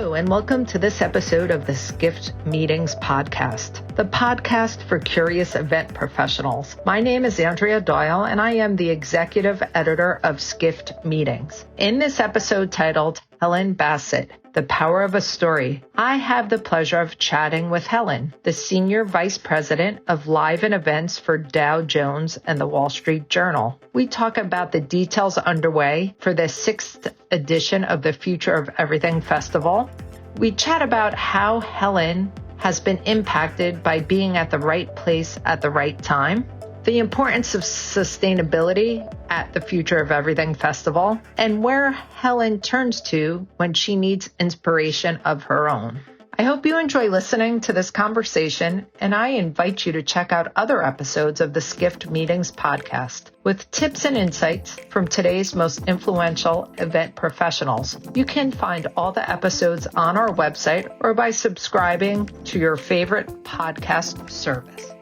Hello, and welcome to this episode of the Skift Meetings podcast, the podcast for curious event professionals. My name is Andrea Doyle, and I am the executive editor of Skift Meetings. In this episode titled Helen Bassett, The Power of a Story, I have the pleasure of chatting with Helen, the Senior Vice President of Live and Events for Dow Jones and the Wall Street Journal. We talk about the details underway for the 6th edition of the Future of Everything Festival. We chat about how Helen has been impacted by being at the right place at the right time, the importance of sustainability at the Future of Everything Festival, and where Helen turns to when she needs inspiration of her own. I hope you enjoy listening to this conversation, and I invite you to check out other episodes of the Skift Meetings podcast with tips and insights from today's most influential event professionals. You can find all the episodes on our website or by subscribing to your favorite podcast service.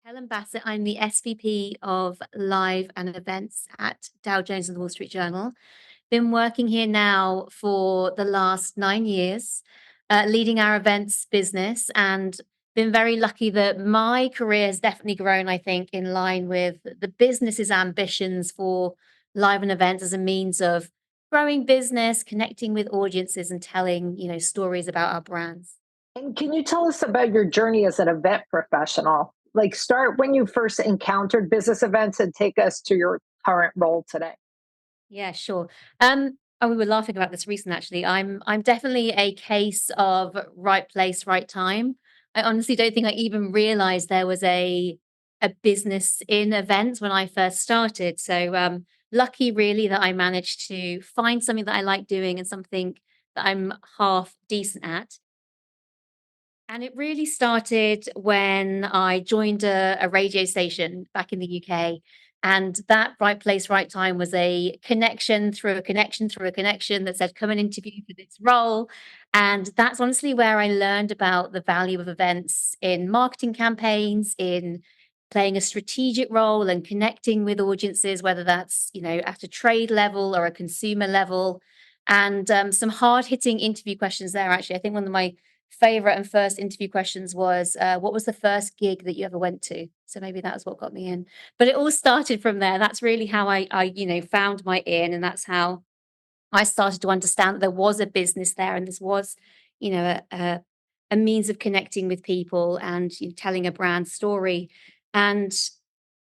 Helen Bassett. I'm the SVP of Live and Events at Dow Jones and the Wall Street Journal. Been working here now for the last 9 years, leading our events business, and been very lucky that my career has definitely grown, I think, in line with the business's ambitions for live and events as a means of growing business, connecting with audiences, and telling, stories about our brands. And can you tell us about your journey as an event professional? Like, start when you first encountered business events and take us to your current role today. Yeah, sure. We were laughing about this recently, actually. I'm definitely a case of right place, right time. I honestly don't think I even realized there was a business in events when I first started. So lucky really that I managed to find something that I like doing and something that I'm half decent at. And it really started when I joined a radio station back in the UK. And that right place, right time was a connection through a connection through a connection that said, come and interview for this role. And that's honestly where I learned about the value of events in marketing campaigns, in playing a strategic role and connecting with audiences, whether that's, at a trade level or a consumer level. And some hard hitting interview questions there, actually. I think one of my favorite and first interview questions was, what was the first gig that you ever went to? So maybe that was what got me in. But it all started from there. That's really how I found my in, and that's how I started to understand that there was a business there, and this was, a means of connecting with people and telling a brand story. And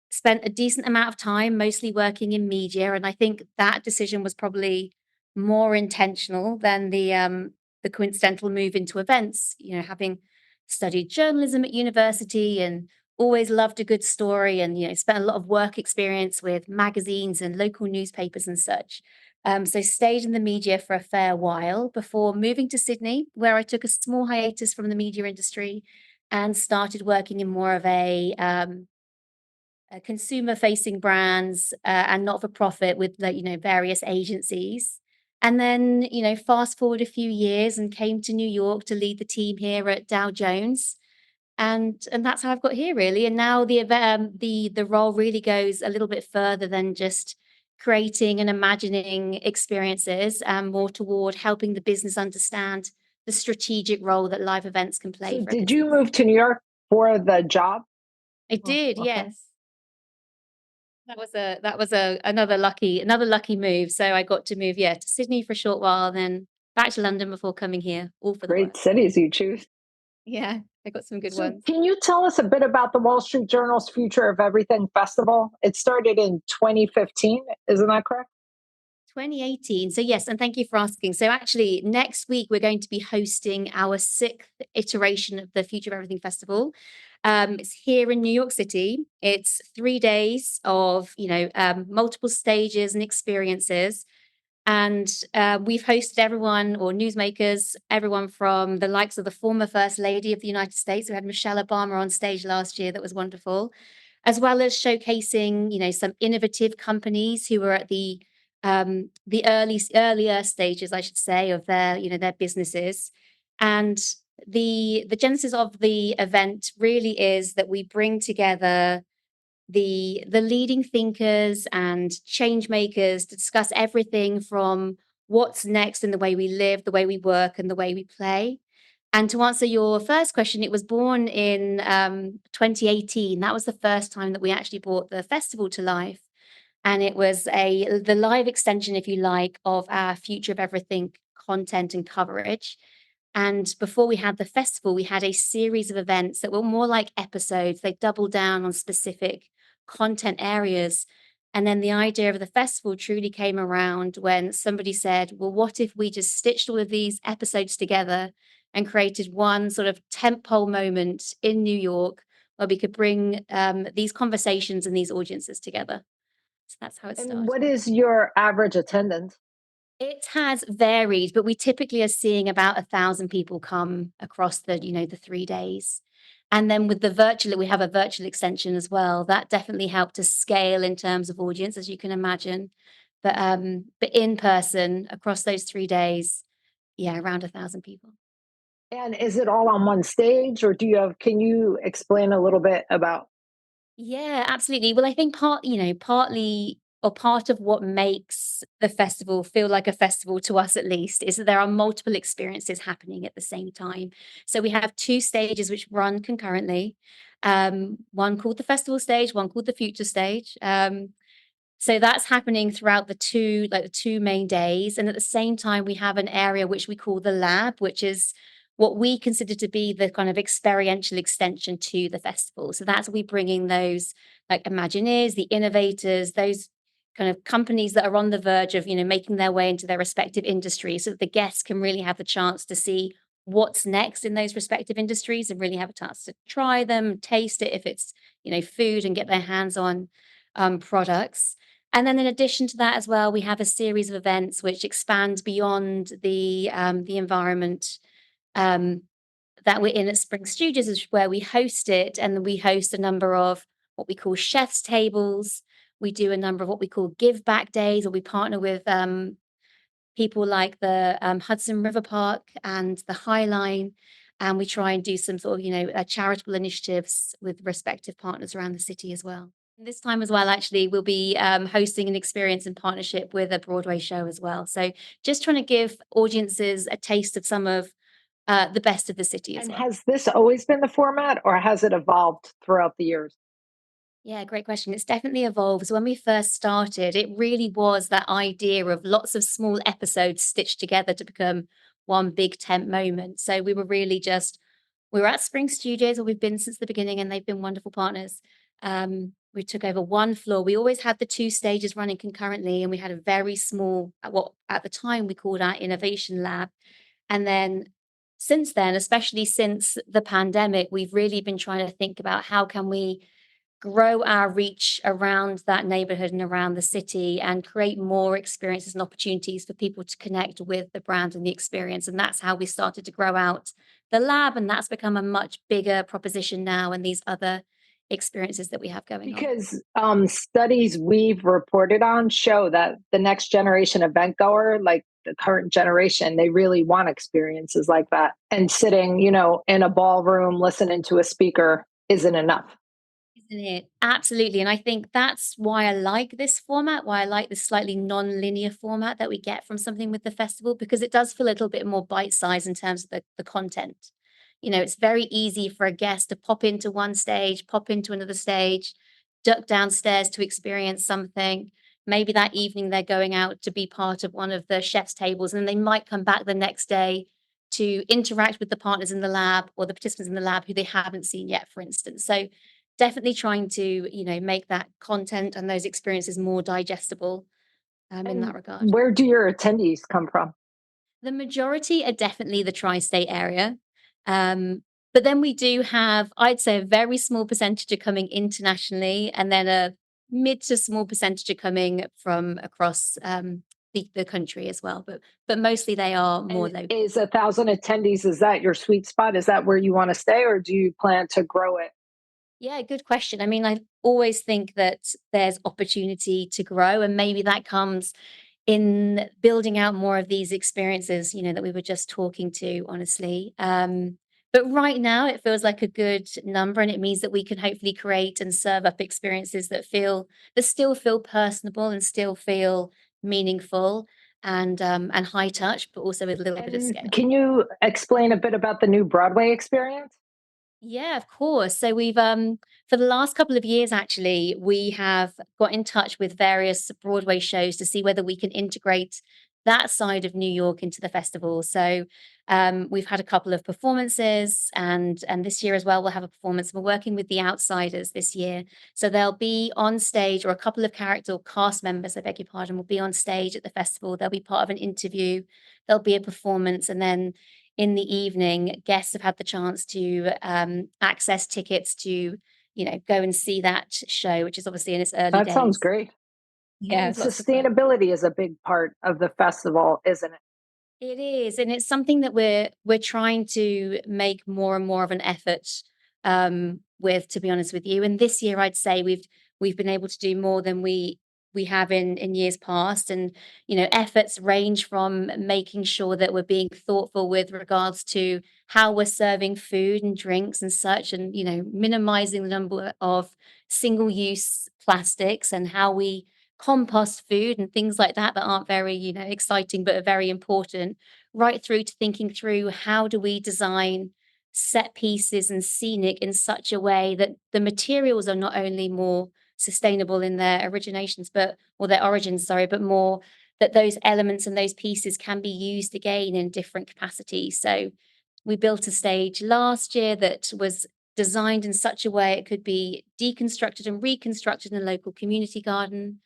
spent a decent amount of time mostly working in media, and I think that decision was probably more intentional than the coincidental move into events. Having studied journalism at university and always loved a good story, and spent a lot of work experience with magazines and local newspapers and such. So stayed in the media for a fair while before moving to Sydney, where I took a small hiatus from the media industry and started working in more of a consumer facing brands and not for profit with various agencies. And then fast forward a few years and came to New York to lead the team here at Dow Jones, and that's how I've got here really. And now the role really goes a little bit further than just creating and imagining experiences, and more toward helping the business understand the strategic role that live events can play. So did you move to New York for the job? I did, Okay. yes. That was another lucky move. So I got to move, to Sydney for a short while, then back to London before coming here, all for the Great work. cities you choose. Yeah, I got some good So ones. can you tell us a bit about the Wall Street Journal's Future of Everything Festival? It started in 2015, isn't that correct? 2018. So yes, and thank you for asking. So actually, next week we're going to be hosting our 6th iteration of the Future of Everything Festival. It's here in New York City. It's 3 days of multiple stages and experiences. And we've hosted everyone, or newsmakers, everyone from the likes of the former First Lady of the United States. We had Michelle Obama on stage last year. That was wonderful. As well as showcasing, some innovative companies who were at the earlier stages, I should say, of their businesses. And the genesis of the event really is that we bring together the leading thinkers and change makers to discuss everything from what's next in the way we live, the way we work, and the way we play. And to answer your first question, it was born in 2018. That was the first time that we actually brought the festival to life. And it was the live extension, if you like, of our Future of Everything content and coverage. And before we had the festival, we had a series of events that were more like episodes. They doubled down on specific content areas. And then the idea of the festival truly came around when somebody said, well, what if we just stitched all of these episodes together and created one sort of tentpole moment in New York where we could bring these conversations and these audiences together? So that's how it And started. what is your average attendance? It has varied, but we typically are seeing about 1,000 people come across the 3 days. And then with the virtual, we have a virtual extension as well. That definitely helped to scale in terms of audience, as you can imagine. But in person, across those 3 days, yeah, around 1,000 people. And is it all on one stage, or can you explain a little bit about? Yeah, absolutely. Well, I think partly or part of what makes the festival feel like a festival to us at least is that there are multiple experiences happening at the same time. So we have two stages which run concurrently. One called the festival stage, one called the future stage. So that's happening throughout the two main days. And at the same time, we have an area which we call the lab, which is what we consider to be the kind of experiential extension to the festival. So that's we bring in those like Imagineers, the innovators, those kind of companies that are on the verge of, making their way into their respective industries so that the guests can really have the chance to see what's next in those respective industries and really have a chance to try them, taste it if it's, food and get their hands on products. And then in addition to that as well, we have a series of events which expand beyond the environment um, that we're in at Spring Studios, is where we host it, and we host a number of what we call chefs tables. We do a number of what we call give back days, or we partner with people like the Hudson River Park and the High Line, and we try and do some sort of charitable initiatives with respective partners around the city as well. This time as well, actually, we'll be hosting an experience in partnership with a Broadway show as well. So just trying to give audiences a taste of some of the best of the city as And well. has this always been the format, or has it evolved throughout the years? Yeah, great question. It's definitely evolved. So when we first started, it really was that idea of lots of small episodes stitched together to become one big tent moment. So we were at Spring Studios, where we've been since the beginning, and they've been wonderful partners. We took over one floor. We always had the two stages running concurrently, and we had a very small, what at the time we called our innovation lab. And then since then, especially since the pandemic, we've really been trying to think about how can we grow our reach around that neighborhood and around the city and create more experiences and opportunities for people to connect with the brand and the experience. And that's how we started to grow out the lab. And that's become a much bigger proposition now, and these other experiences that we have going on. Because studies we've reported on show that the next generation event goer, like the current generation, they really want experiences like that. And sitting, in a ballroom listening to a speaker isn't enough. Isn't it? Absolutely. And I think that's why I like this format, why I like this slightly non-linear format that we get from something with the festival, because it does feel a little bit more bite-sized in terms of the content. It's very easy for a guest to pop into one stage, pop into another stage, duck downstairs to experience something. Maybe that evening they're going out to be part of one of the chef's tables, and they might come back the next day to interact with the partners in the lab or the participants in the lab who they haven't seen yet, for instance. So definitely trying to, make that content and those experiences more digestible, in that And regard. where do your attendees come from? The majority are definitely the tri-state area. But then we do have, I'd say, a very small percentage are coming internationally, and then a mid to small percentage are coming from across the country as well. But mostly they are more And local. is 1,000 attendees, is that your sweet spot? Is that where you want to stay, or do you plan to grow it? Yeah, good question. I mean, I always think that there's opportunity to grow, and maybe that comes in building out more of these experiences, that we were just talking to, honestly. But right now, it feels like a good number, and it means that we can hopefully create and serve up experiences that still feel personable and still feel meaningful and high touch, but also with a little bit of And scale. can you explain a bit about the new Broadway experience? Yeah, of course. So we've for the last couple of years actually, we have got in touch with various Broadway shows to see whether we can integrate that side of New York into the festival. So we've had a couple of performances and this year as well we'll have a performance. We're working with the Outsiders this year. So they'll be on stage, or a couple of character or cast members, I beg your pardon, will be on stage at the festival. They'll be part of an interview, there'll be a performance, and then in the evening, guests have had the chance to access tickets to, go and see that show, which is obviously in its early That sounds days. great. Yeah, And it's lots of fun. sustainability is a big part of the festival, isn't it? It is, and it's something that we're trying to make more and more of an effort with, to be honest with you. And this year, I'd say we've been able to do more than we have in years past. And efforts range from making sure that we're being thoughtful with regards to how we're serving food and drinks and such, and minimizing the number of single-use plastics and how we compost food and things like that aren't very, exciting but are very important, right through to thinking through how do we design set pieces and scenic in such a way that the materials are not only more sustainable in their originations, but or their origins, sorry, but more that those elements and those pieces can be used again in different capacities. So we built a stage last year that was designed in such a way it could be deconstructed and reconstructed in a local community garden.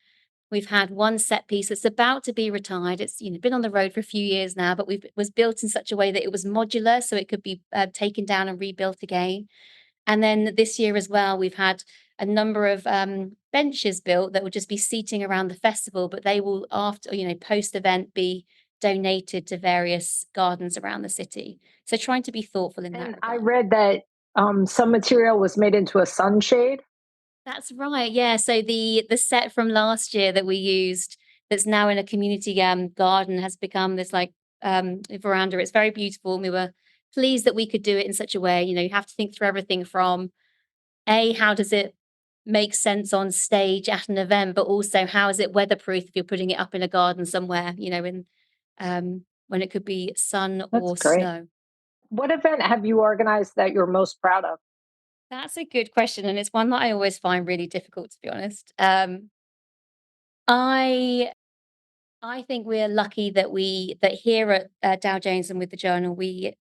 We've had one set piece that's about to be retired. It's, been on the road for a few years now, but it was built in such a way that it was modular, so it could be taken down and rebuilt again. And then this year as well, we've had a number of benches built that will just be seating around the festival, but they will, after, post event, be donated to various gardens around the city. So trying to be thoughtful in that And I regard. read that some material was made into a sunshade. That's right, yeah, so the set from last year that we used that's now in a community, garden has become this, like, veranda. It's very beautiful, and we were pleased that we could do it in such a way. You have to think through everything from, A, how does it make sense on stage at an event, but also how is it weatherproof if you're putting it up in a garden somewhere, when it could be sun That's or great. snow? What event have you organized that you're most proud of? That's a good question, and it's one that I always find really difficult, to be honest. I I think we're lucky that here at Dow Jones and with the Journal, we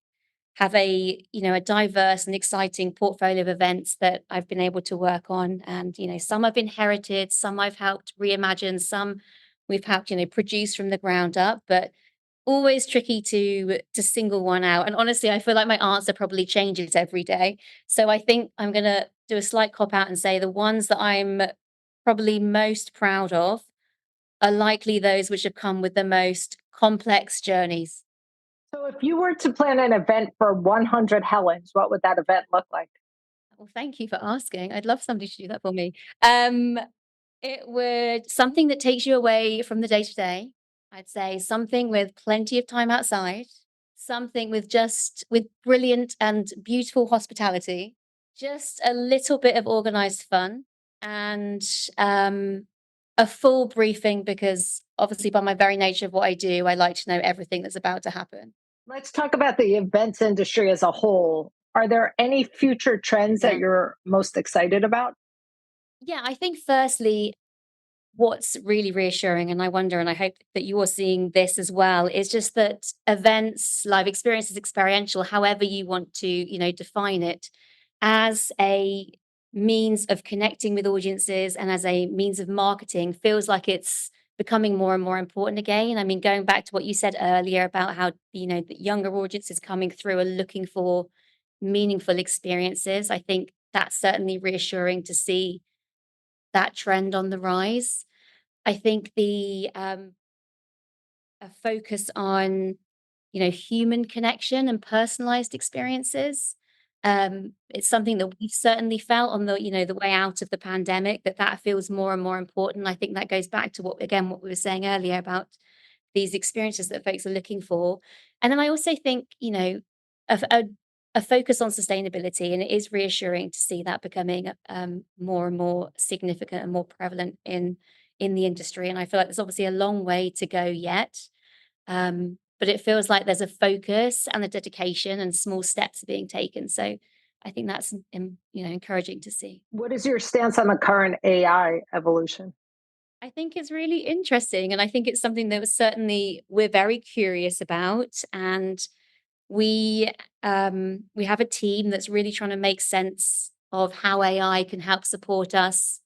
have a diverse and exciting portfolio of events that I've been able to work on. And, some I've inherited, some I've helped reimagine, some we've helped, produce from the ground up, but always tricky to single one out. And honestly, I feel like my answer probably changes every day. So I think I'm gonna do a slight cop out and say the ones that I'm probably most proud of are likely those which have come with the most complex journeys. So, if you were to plan an event for 100 Helens, what would that event look like? Well, thank you for asking. I'd love somebody to do that for me. Um, it would something that takes you away from the day to day. I'd say something with plenty of time outside, something with brilliant and beautiful hospitality, just a little bit of organized fun, and a full briefing because obviously by my very nature of what I do, I like to know everything that's about to happen. Let's talk about the events industry as a whole. Are there any future trends that Yeah. you're most excited about? Yeah, I think firstly, what's really reassuring, and I wonder, and I hope that you are seeing this as well, is just that events, live experiences, experiential, however you want to, define it, as a means of connecting with audiences and as a means of marketing, feels like it's becoming more and more important again. I mean, going back to what you said earlier about how, the younger audiences coming through are looking for meaningful experiences. I think that's certainly reassuring to see that trend on the rise. I think the a focus on human connection and personalized experiences. It's something that we've certainly felt on the way out of the pandemic that feels more and more important. I think that goes back to what we were saying earlier about these experiences that folks are looking for. And then I also think, a focus on sustainability, and it is reassuring to see that becoming more and more significant and more prevalent in the industry. And I feel like there's obviously a long way to go yet, but it feels like there's a focus and a dedication, and small steps are being taken. So I think that's encouraging to see. What is your stance on the current AI evolution? I think it's really interesting, and I think it's something that was certainly we're very curious about, and we have a team that's really trying to make sense of how AI can help support us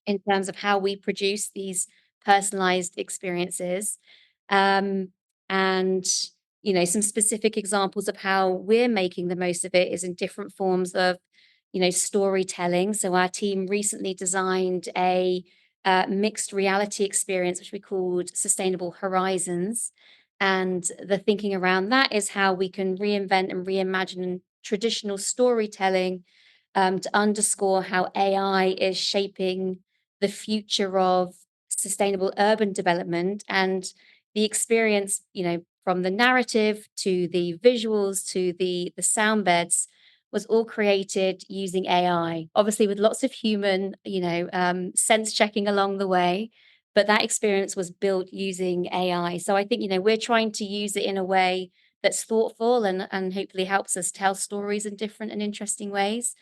in terms of how we produce these personalized experiences. Um, and, some specific examples of how we're making the most of it is in different forms of, storytelling. So our team recently designed a mixed reality experience, which we called Sustainable Horizons. And the thinking around that is how we can reinvent and reimagine traditional storytelling to underscore how AI is shaping the future of sustainable urban development, and the experience, from the narrative to the visuals to the sound beds was all created using AI, obviously with lots of human, sense checking along the way. But that experience was built using AI. So I think, we're trying to use it in a way that's thoughtful and hopefully helps us tell stories in different and interesting ways.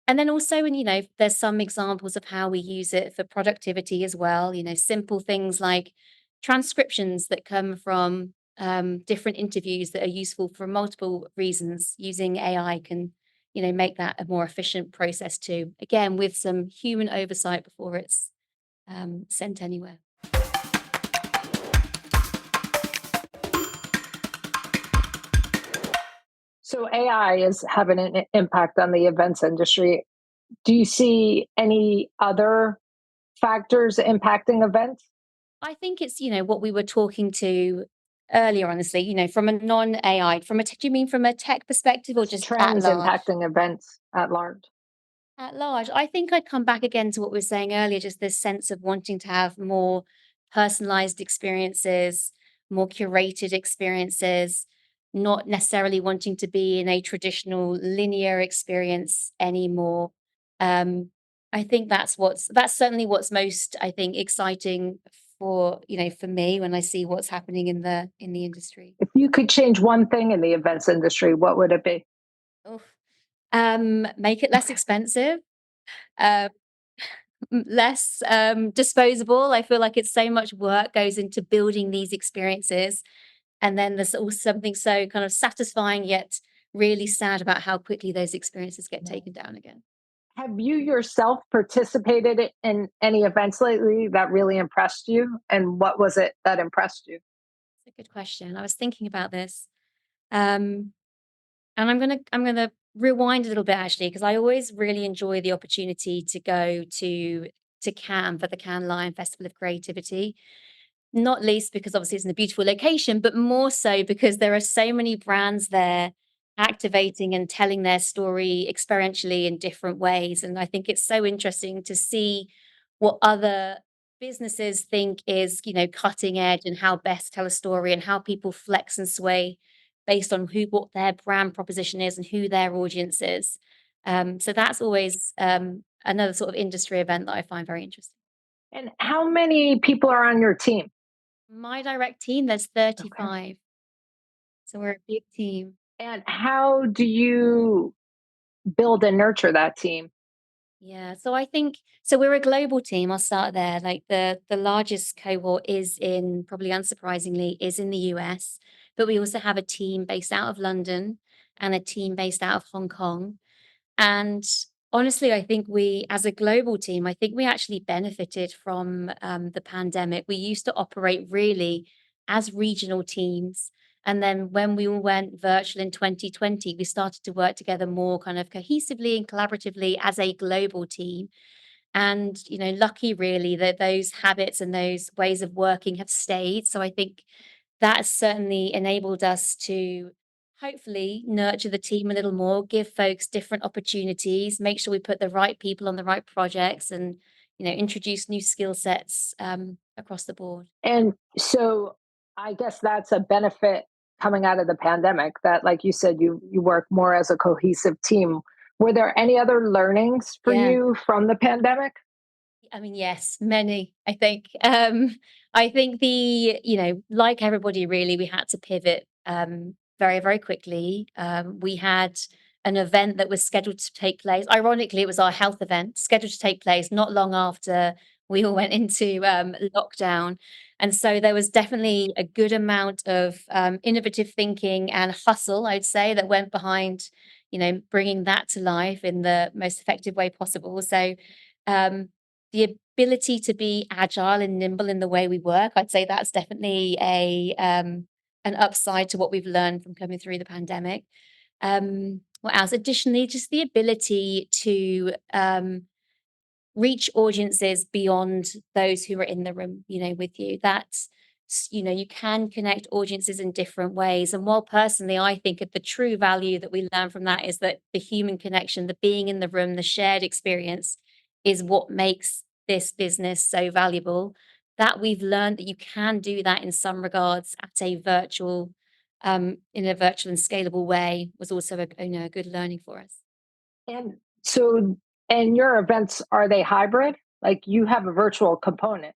And then also, and there's some examples of how we use it for productivity as well. Simple things like transcriptions that come from different interviews that are useful for multiple reasons. Using AI can, make that a more efficient process too. Again, with some human oversight before it's sent anywhere. So AI is having an impact on the events industry. Do you see any other factors impacting events? I think it's, what we were talking to earlier, honestly, from a non AI, do you mean from a tech perspective or Just just at trends large? impacting events at large. At large, I think I'd come back again to what we were saying earlier, just this sense of wanting to have more personalized experiences, more curated experiences, not necessarily wanting to be in a traditional linear experience anymore. Um, I think that's certainly what's most, I think, exciting for me when I see what's happening in the industry. If you could change one thing in the events industry, what would it be? Oof. Make it less expensive. Um, less disposable. I feel like it's so much work goes into building these experiences. And then there's also something so kind of satisfying yet really sad about how quickly those experiences get taken down again. Have you yourself participated in any events lately that really impressed you? And what was it that impressed you? It's a good question. I was thinking about this. Um, and I'm gonna rewind a little bit actually, because I always really enjoy the opportunity to go to Cannes for the Cannes Lion Festival of Creativity. Not least because obviously it's in a beautiful location, but more so because there are so many brands there activating and telling their story experientially in different ways. And I think it's so interesting to see what other businesses think is, cutting edge, and how best to tell a story, and how people flex and sway based on what their brand proposition is and who their audience is. So that's always another sort of industry event that I find very interesting. And how many people are on your team? My direct team, there's Okay. 35, so we're a big team. And how do you build and nurture that team? Yeah, so I think we're a global team, I'll start there. Like the largest cohort is in, probably unsurprisingly, is in the US, but we also have a team based out of London and a team based out of Hong Kong. And honestly, I think we, as a global team, I think we actually benefited from the pandemic. We used to operate really as regional teams. And then when we all went virtual in 2020, we started to work together more kind of cohesively and collaboratively as a global team. And, lucky really that those habits and those ways of working have stayed. So I think that has certainly enabled us to hopefully nurture the team a little more, give folks different opportunities, make sure we put the right people on the right projects, and introduce new skill sets across the board. And so I guess that's a benefit coming out of the pandemic that, like you said, you work more as a cohesive team. Were there any other learnings for Yeah. you from the pandemic? I mean, yes, many, I think. I think like everybody really, we had to pivot very, very quickly. We had an event that was scheduled to take place. Ironically, it was our health event scheduled to take place not long after we all went into lockdown. And so there was definitely a good amount of innovative thinking and hustle, I'd say, that went behind, bringing that to life in the most effective way possible. So, um, the ability to be agile and nimble in the way we work, I'd say that's definitely an upside to what we've learned from coming through the pandemic. What else? Additionally, just the ability to reach audiences beyond those who are in the room, with you. You can connect audiences in different ways. And while personally, I think that the true value that we learn from that is that the human connection, the being in the room, the shared experience is what makes this business so valuable. That we've learned that you can do that in some regards in a virtual and scalable way was also a good learning for us. And so, and your events, are they hybrid? Like you have a virtual component.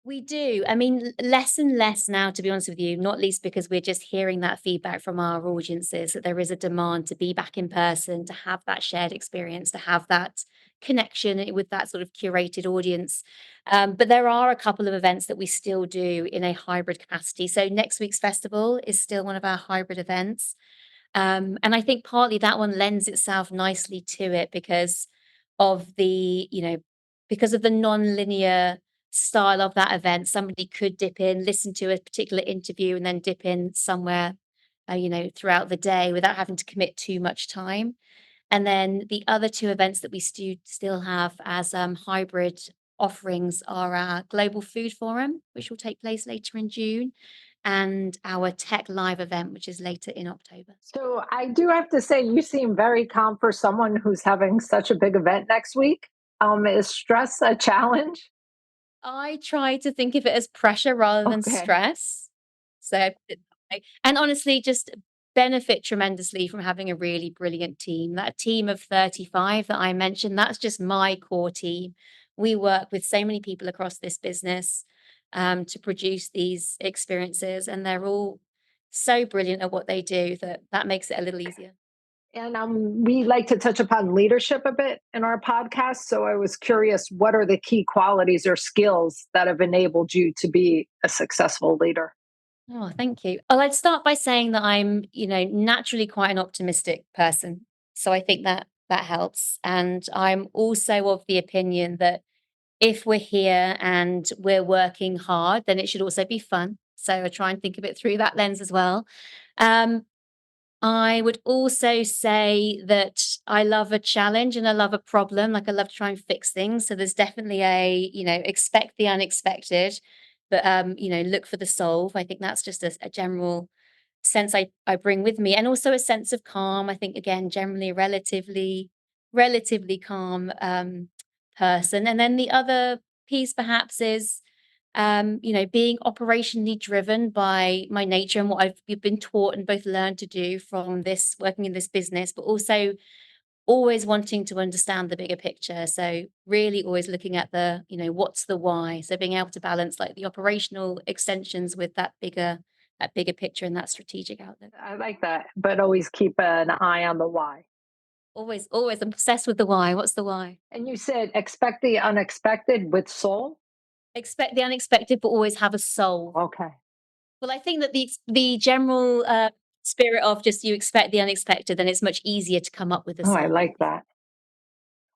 We do. I mean, less and less now, to be honest with you, not least because we're just hearing that feedback from our audiences that there is a demand to be back in person, to have that shared experience, to have that connection with that sort of curated audience. But there are a couple of events that we still do in a hybrid capacity. So next week's festival is still one of our hybrid events. And I think partly that one lends itself nicely to it of because of the non-linear style of that event. Somebody could dip in, listen to a particular interview, and then dip in somewhere, throughout the day without having to commit too much time. And then the other two events that we still have as hybrid offerings are our Global Food Forum, which will take place later in June, and our Tech Live event, which is later in October. So I do have to say, you seem very calm for someone who's having such a big event next week. Is stress a challenge? I try to think of it as pressure rather than Okay. stress. So, and honestly, just benefit tremendously from having a really brilliant team. That team of 35 that I mentioned, that's just my core team. We work with so many people across this business to produce these experiences, and they're all so brilliant at what they do that makes it a little easier. And we like to touch upon leadership a bit in our podcast. So I was curious, what are the key qualities or skills that have enabled you to be a successful leader? Oh, thank you. Well, I'd start by saying that I'm, naturally quite an optimistic person. So I think that helps. And I'm also of the opinion that if we're here and we're working hard, then it should also be fun. So I try and think of it through that lens as well. Um, I would also say that I love a challenge and I love a problem. Like I love to try and fix things. So there's definitely expect the unexpected, but look for the solve. I think that's just a general sense I bring with me. And also a sense of calm. I think again, generally a relatively calm person. And then the other piece perhaps is being operationally driven by my nature and what I've been taught and both learned to do from this working in this business, but also always wanting to understand the bigger picture. So really always looking at what's the why. So being able to balance like the operational extensions with that bigger picture and that strategic outlook. I like that, but always keep an eye on the why. Always obsessed with the why. What's the why? And you said expect the unexpected with soul. Expect the unexpected, but always have a soul. Okay. Well, I think that the general spirit of just you expect the unexpected, then it's much easier to come up with a Oh, I soul. like that.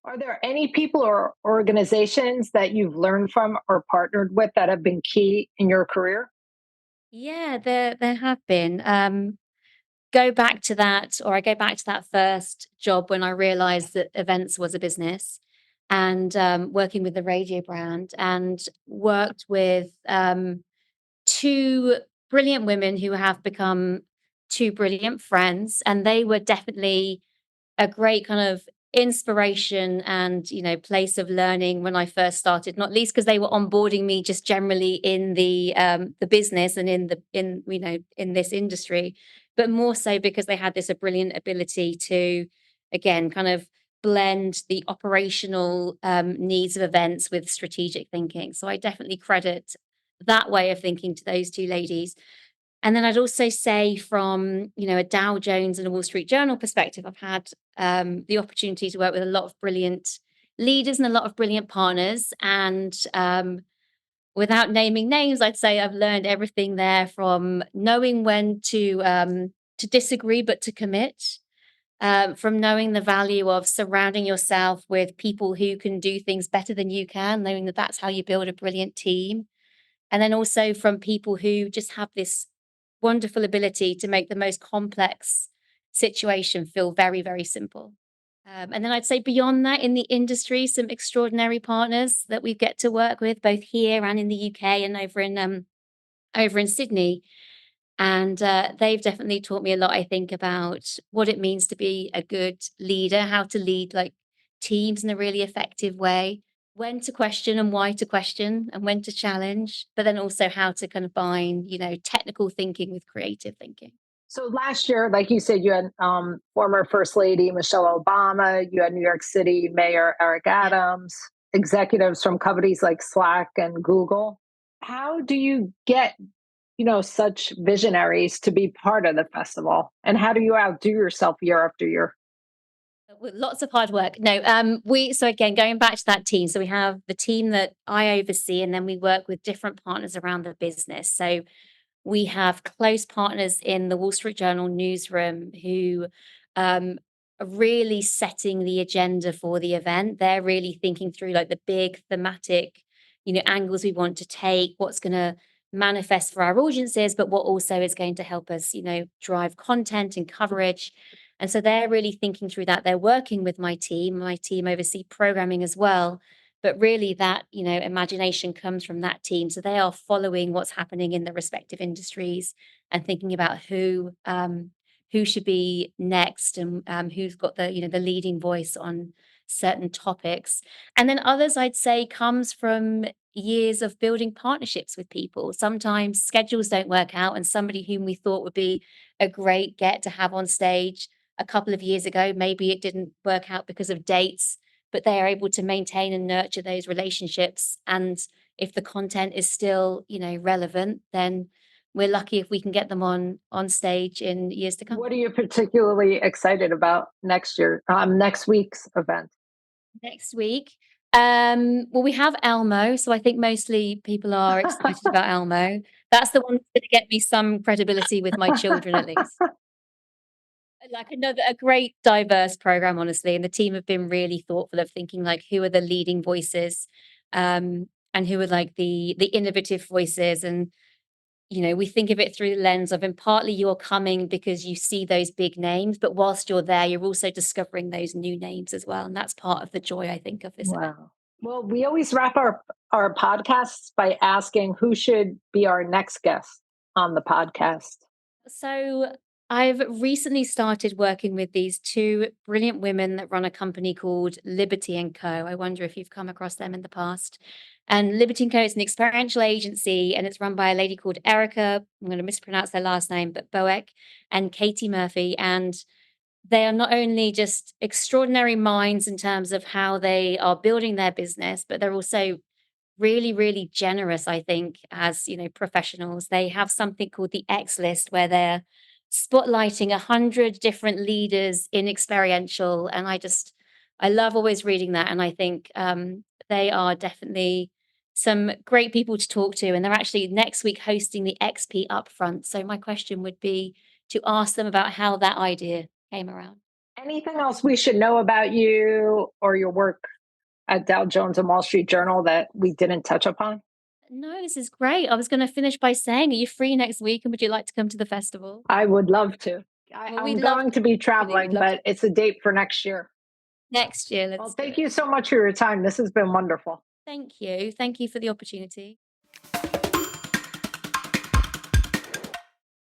Are there any people or organizations that you've learned from or partnered with that have been key in your career? Yeah, there have been. I go back to that first job when I realized that events was a business and working with the radio brand and worked with two brilliant women who have become two brilliant friends. And they were definitely a great kind of inspiration and, place of learning when I first started, not least because they were onboarding me just generally in the business and in this industry, but more so because they had this a brilliant ability to, again, kind of blend the operational needs of events with strategic thinking. So I definitely credit that way of thinking to those two ladies. And then I'd also say from, a Dow Jones and a Wall Street Journal perspective, I've had the opportunity to work with a lot of brilliant leaders and a lot of brilliant partners. And without naming names, I'd say I've learned everything there from knowing when to disagree, but to commit, from knowing the value of surrounding yourself with people who can do things better than you can, knowing that that's how you build a brilliant team. And then also from people who just have this wonderful ability to make the most complex situation feel very, very simple. And then I'd say beyond that, in the industry, some extraordinary partners that we get to work with, both here and in the UK and over in Sydney. And they've definitely taught me a lot, I think, about what it means to be a good leader, how to lead like teams in a really effective way, when to question and why to question, and when to challenge, but then also how to combine, technical thinking with creative thinking. So last year, like you said, you had former First Lady Michelle Obama, you had New York City Mayor Eric Yeah. Adams, executives from companies like Slack and Google. How do you get, such visionaries to be part of the festival? And how do you outdo yourself year after year? With lots of hard work. No, so again, going back to that team, so we have the team that I oversee, and then we work with different partners around the business. So we have close partners in the Wall Street Journal newsroom who are really setting the agenda for the event. They're really thinking through like the big thematic, angles we want to take, what's going to manifest for our audiences, but what also is going to help us, drive content and coverage. And so they're really thinking through that. They're working with my team. My team oversee programming as well, but really that imagination comes from that team, so they are following what's happening in the respective industries and thinking about who should be next, and who's got the leading voice on certain topics. And then others, I'd say, comes from years of building partnerships with people. Sometimes schedules don't work out, and somebody whom we thought would be a great get to have on stage a couple of years ago, maybe it didn't work out because of dates, but they are able to maintain and nurture those relationships. And if the content is still, relevant, then we're lucky if we can get them on stage in years to come. What are you particularly excited about next week's event? Next week, well, we have Elmo, so I think mostly people are excited about Elmo. That's the one that's going to get me some credibility with my children, at least. Like another a great diverse program, honestly, and the team have been really thoughtful of thinking like who are the leading voices, and who are like the innovative voices. And we think of it through the lens of, and partly you're coming because you see those big names, but whilst you're there, you're also discovering those new names as well, and that's part of the joy, I think, of this event. Wow. Well, we always wrap our podcasts by asking who should be our next guest on the podcast. So I've recently started working with these two brilliant women that run a company called Liberty and Co. I wonder if you've come across them in the past. And Liberty and Co is an experiential agency, and it's run by a lady called Erica. I'm going to mispronounce their last name, but Boeck, and Katie Murphy. And they are not only just extraordinary minds in terms of how they are building their business, but they're also really, really generous, I think, as professionals. They have something called the X list where they're spotlighting 100 different leaders in experiential. And I love always reading that. And I think they are definitely some great people to talk to. And they're actually next week hosting the XP Upfront. So my question would be to ask them about how that idea came around. Anything else we should know about you or your work at Dow Jones and Wall Street Journal that we didn't touch upon? No, this is great. I was going to finish by saying, are you free next week and would you like to come to the festival? I would love to. Well, I'm we'd love going to. to be Really, we'd traveling, love to. but it's a date for next year. Next year, Well, let's do thank it. you so much for your time. This has been wonderful. Thank you. Thank you for the opportunity.